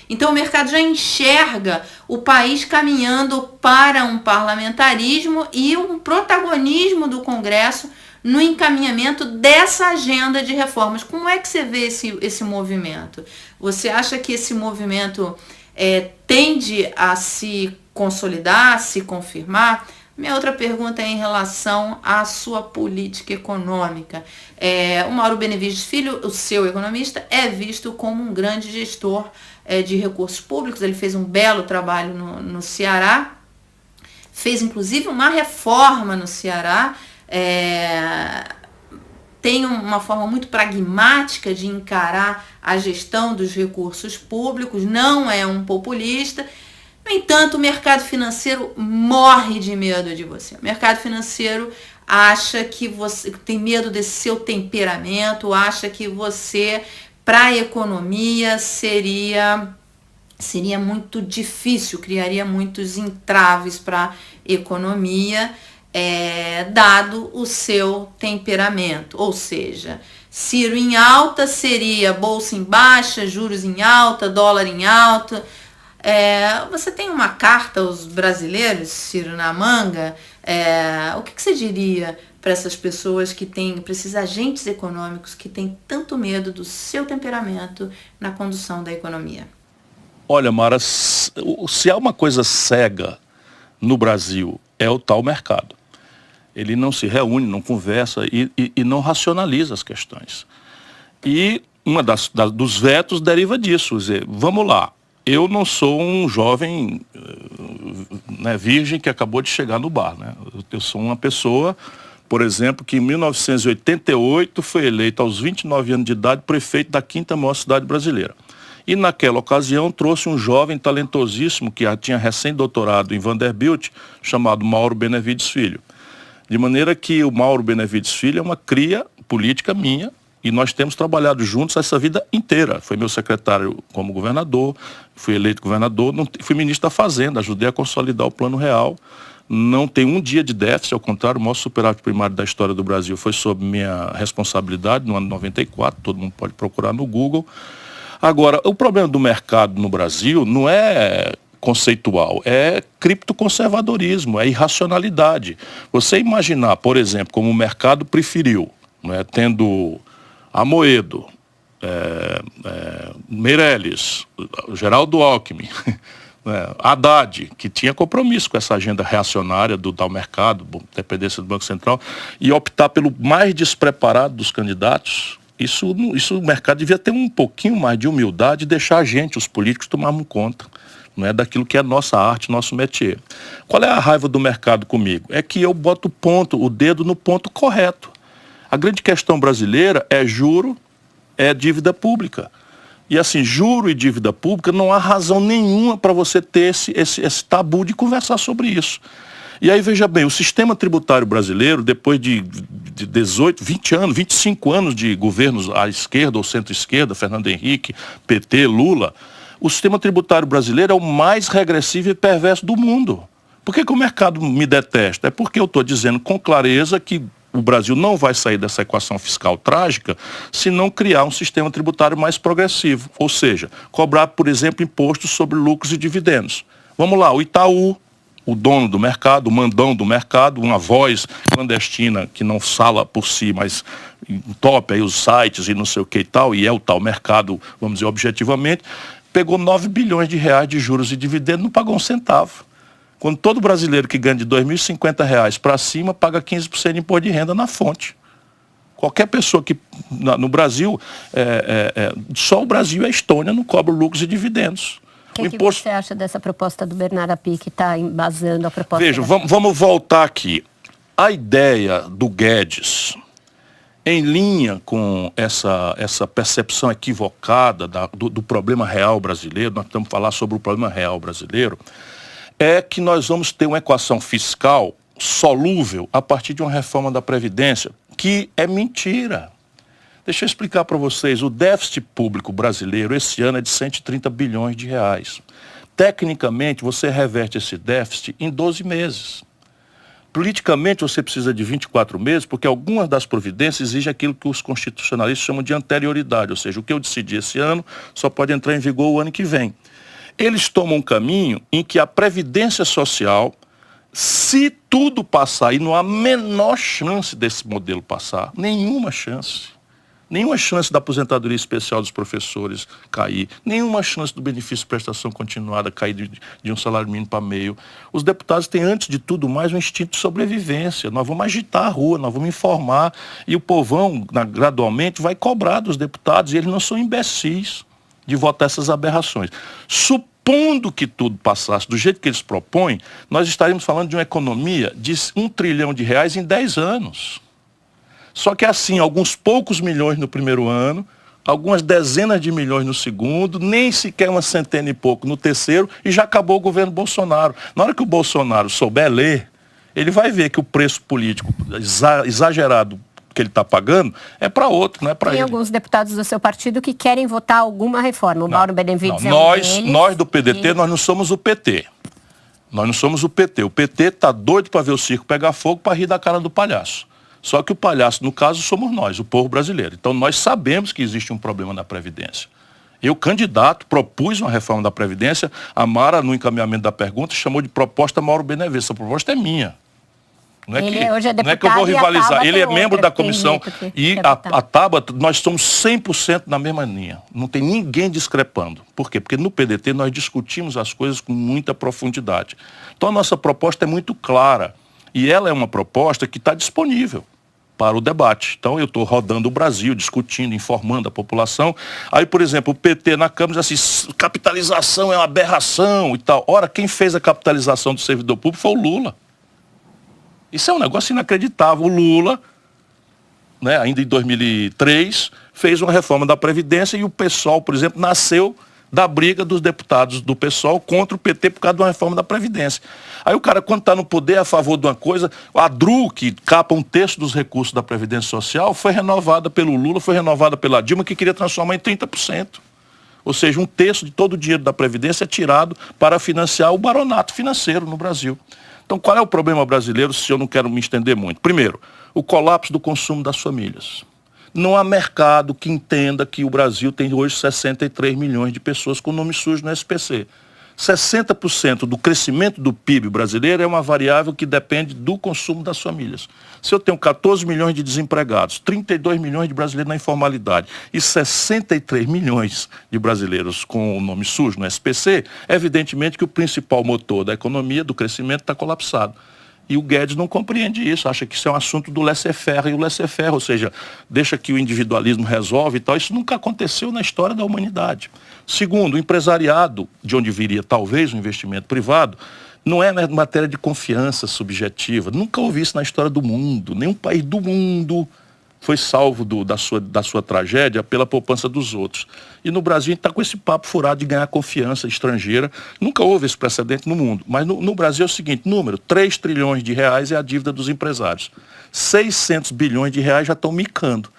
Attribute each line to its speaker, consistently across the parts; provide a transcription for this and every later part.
Speaker 1: Então o mercado já enxerga o país caminhando para um parlamentarismo e um protagonismo do Congresso no encaminhamento dessa agenda de reformas. Como é que você vê esse movimento? Você acha que esse movimento tende a se consolidar, a se confirmar? Minha outra pergunta é em relação à sua política econômica. O Mauro Benevides Filho, o seu economista, é visto como um grande gestor de recursos públicos. Ele fez um belo trabalho no Ceará, fez inclusive uma reforma no Ceará, tem uma forma muito pragmática de encarar a gestão dos recursos públicos, não é um populista. No entanto, o mercado financeiro morre de medo de você. O mercado financeiro acha que você tem medo desse seu temperamento, acha que você, para a economia, seria muito difícil, criaria muitos entraves para a economia, dado o seu temperamento. Ou seja, Ciro em alta seria bolsa em baixa, juros em alta, dólar em alta. Você tem uma carta aos brasileiros, Ciro, na manga? O que você diria para essas pessoas para esses agentes econômicos que têm tanto medo do seu temperamento na condução da economia?
Speaker 2: Olha, Mara, se há uma coisa cega no Brasil, é o tal mercado. Ele não se reúne, não conversa e não racionaliza as questões. E uma dos vetos deriva disso. Quer dizer, vamos lá, eu não sou um jovem virgem que acabou de chegar no bar. Né? Eu sou uma pessoa, por exemplo, que em 1988 foi eleita aos 29 anos de idade prefeito da quinta maior cidade brasileira. E naquela ocasião trouxe um jovem talentosíssimo que tinha recém-doutorado em Vanderbilt, chamado Mauro Benevides Filho. De maneira que o Mauro Benevides Filho é uma cria política minha e nós temos trabalhado juntos essa vida inteira. Foi meu secretário como governador, fui eleito governador, fui ministro da Fazenda, ajudei a consolidar o Plano Real. Não tem um dia de déficit, ao contrário, o maior superávit primário da história do Brasil foi sob minha responsabilidade no ano 94, todo mundo pode procurar no Google. Agora, o problema do mercado no Brasil não é conceitual, é criptoconservadorismo, é irracionalidade. Você imaginar, por exemplo, como o mercado preferiu, tendo Amoedo, Meirelles, Geraldo Alckmin, Haddad, que tinha compromisso com essa agenda reacionária do tal mercado, dependência do Banco Central, e optar pelo mais despreparado dos candidatos. Isso o mercado devia ter um pouquinho mais de humildade e deixar a gente, os políticos, tomarmos conta, daquilo que é nossa arte, nosso métier. Qual é a raiva do mercado comigo? É que eu boto o dedo no ponto correto. A grande questão brasileira é juro, é dívida pública. E assim, juro e dívida pública, não há razão nenhuma para você ter esse tabu de conversar sobre isso. E aí, veja bem, o sistema tributário brasileiro, depois de 18, 20 anos, 25 anos de governos à esquerda ou centro-esquerda, Fernando Henrique, PT, Lula, o sistema tributário brasileiro é o mais regressivo e perverso do mundo. Por que o mercado me detesta? É porque eu estou dizendo com clareza que o Brasil não vai sair dessa equação fiscal trágica se não criar um sistema tributário mais progressivo. Ou seja, cobrar, por exemplo, impostos sobre lucros e dividendos. Vamos lá, o Itaú, o dono do mercado, o mandão do mercado, uma voz clandestina que não fala por si, mas entope aí os sites e não sei o que e tal, e é o tal mercado, vamos dizer, objetivamente, pegou 9 bilhões de reais de juros e dividendos, não pagou um centavo. Quando todo brasileiro que ganha de R$ 2.050 para cima paga 15% de imposto de renda na fonte. Qualquer pessoa que, no Brasil, só o Brasil e a Estônia não cobram lucros e dividendos.
Speaker 3: O que você acha dessa proposta do Bernardo Api, que está embasando a proposta?
Speaker 2: Veja, vamos voltar aqui. A ideia do Guedes, em linha com essa percepção equivocada do problema real brasileiro, nós estamos falando sobre o problema real brasileiro, é que nós vamos ter uma equação fiscal solúvel a partir de uma reforma da Previdência, que é mentira. Deixa eu explicar para vocês, o déficit público brasileiro esse ano é de 130 bilhões de reais. Tecnicamente, você reverte esse déficit em 12 meses. Politicamente você precisa de 24 meses, porque algumas das providências exigem aquilo que os constitucionalistas chamam de anterioridade, ou seja, o que eu decidi esse ano só pode entrar em vigor o ano que vem. Eles tomam um caminho em que a Previdência Social, se tudo passar, e não há a menor chance desse modelo passar, nenhuma chance da aposentadoria especial dos professores cair, nenhuma chance do benefício de prestação continuada cair de um salário mínimo para meio. Os deputados têm, antes de tudo mais, um instinto de sobrevivência. Nós vamos agitar a rua, nós vamos informar, e o povão, gradualmente, vai cobrar dos deputados, e eles não são imbecis de votar essas aberrações. Supondo que tudo passasse do jeito que eles propõem, nós estaríamos falando de uma economia de R$1 trilhão em 10 anos. Só que assim, alguns poucos milhões no primeiro ano, algumas dezenas de milhões no segundo, nem sequer uma centena e pouco no terceiro, e já acabou o governo Bolsonaro. Na hora que o Bolsonaro souber ler, ele vai ver que o preço político exagerado que ele está pagando é para outro, não é para ele.
Speaker 3: Tem alguns deputados do seu partido que querem votar alguma reforma. O Mauro Benevides é um deles.
Speaker 2: Nós do PDT, nós não somos o PT. Nós não somos o PT. O PT está doido para ver o circo pegar fogo para rir da cara do palhaço. Só que o palhaço, no caso, somos nós, o povo brasileiro. Então, nós sabemos que existe um problema na Previdência. Eu, candidato, propus uma reforma da Previdência. A Mara, no encaminhamento da pergunta, chamou de proposta Mauro Benevides. Essa proposta é minha. Não é, não é que eu vou rivalizar. Ele é membro da comissão. E a Tabata, nós somos 100% na mesma linha. Não tem ninguém discrepando. Por quê? Porque no PDT nós discutimos as coisas com muita profundidade. Então, a nossa proposta é muito clara. E ela é uma proposta que está disponível para o debate. Então, eu estou rodando o Brasil, discutindo, informando a população. Aí, por exemplo, o PT na Câmara diz assim, capitalização é uma aberração e tal. Ora, quem fez a capitalização do servidor público foi o Lula. Isso é um negócio inacreditável. O Lula, né, ainda em 2003, fez uma reforma da Previdência e o PSOL, por exemplo, nasceu da briga dos deputados do PSOL contra o PT por causa de uma reforma da Previdência. Aí o cara, quando está no poder, é a favor de uma coisa, a DRU, que capa um terço dos recursos da Previdência Social, foi renovada pelo Lula, foi renovada pela Dilma, que queria transformar em 30%. Ou seja, um terço de todo o dinheiro da Previdência é tirado para financiar o baronato financeiro no Brasil. Então, qual é o problema brasileiro, se eu não quero me estender muito? Primeiro, o colapso do consumo das famílias. Não há mercado que entenda que o Brasil tem hoje 63 milhões de pessoas com nome sujo no SPC. 60% do crescimento do PIB brasileiro é uma variável que depende do consumo das famílias. Se eu tenho 14 milhões de desempregados, 32 milhões de brasileiros na informalidade e 63 milhões de brasileiros com o nome sujo no SPC, evidentemente que o principal motor da economia, do crescimento, está colapsado. E o Guedes não compreende isso, acha que isso é um assunto do laissez-faire, e o laissez-faire, ou seja, deixa que o individualismo resolve e tal. Isso nunca aconteceu na história da humanidade. Segundo, o empresariado, de onde viria talvez o investimento privado, não é matéria de confiança subjetiva. Nunca houve isso na história do mundo. Nenhum país do mundo foi salvo da sua tragédia pela poupança dos outros. E no Brasil a gente está com esse papo furado de ganhar confiança estrangeira. Nunca houve esse precedente no mundo. Mas no Brasil é o seguinte, número, 3 trilhões de reais é a dívida dos empresários. 600 bilhões de reais já estão micando.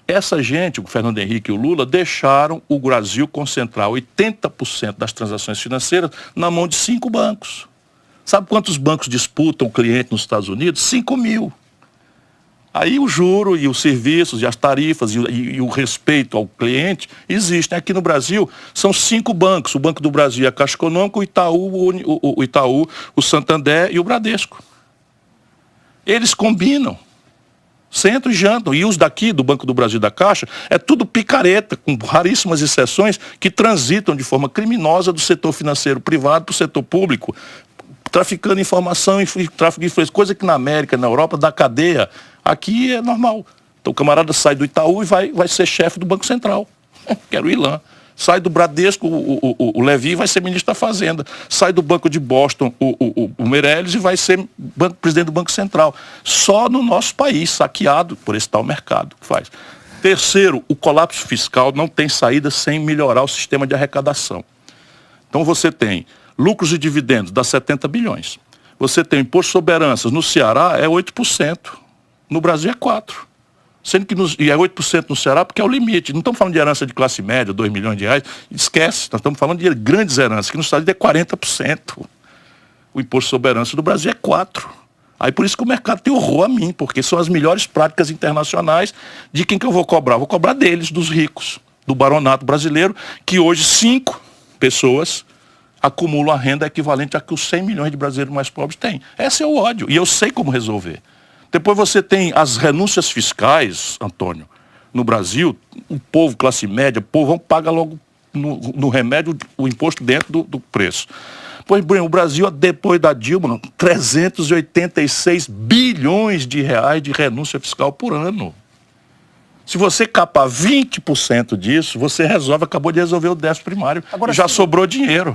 Speaker 2: Essa gente, o Fernando Henrique e o Lula, deixaram o Brasil concentrar 80% das transações financeiras na mão de 5 bancos. Sabe quantos bancos disputam o cliente nos Estados Unidos? 5 mil. Aí o juro e os serviços e as tarifas e o respeito ao cliente existem. Aqui no Brasil são 5 bancos. O Banco do Brasil é a Caixa Econômica, o Itaú, o Santander e o Bradesco. Eles combinam. Sentam e jantam. E os daqui, do Banco do Brasil e da Caixa, é tudo picareta, com raríssimas exceções, que transitam de forma criminosa do setor financeiro privado para o setor público, traficando informação e tráfico de influência, coisa que na América, na Europa, da cadeia, aqui é normal. Então o camarada sai do Itaú e vai ser chefe do Banco Central, que era o Ilan. Sai do Bradesco, o Levi vai ser ministro da Fazenda. Sai do Banco de Boston, o Meirelles, e vai ser presidente do Banco Central. Só no nosso país, saqueado por esse tal mercado que faz. Terceiro, o colapso fiscal não tem saída sem melhorar o sistema de arrecadação. Então você tem lucros e dividendos, dá 70 bilhões. Você tem imposto sobre heranças, no Ceará é 8%, no Brasil é 4%. Sendo que e é 8% no Ceará porque é o limite. Não estamos falando de herança de classe média, 2 milhões de reais, esquece. Nós estamos falando de grandes heranças, que nos Estados Unidos é 40%. O imposto sobre herança do Brasil é 4%. Aí por isso que o mercado tem horror a mim, porque são as melhores práticas internacionais. De quem que eu vou cobrar? Vou cobrar deles, dos ricos, do baronato brasileiro, que hoje 5 pessoas acumulam a renda equivalente a que os 100 milhões de brasileiros mais pobres têm. Esse é o ódio, e eu sei como resolver. Depois você tem as renúncias fiscais, Antônio, no Brasil, o povo, classe média, o povo paga logo no remédio o imposto dentro do preço. Pois bem, o Brasil, depois da Dilma, 386 bilhões de reais de renúncia fiscal por ano. Se você capar 20% disso, você resolve, acabou de resolver o déficit primário. Agora, já sobrou dinheiro.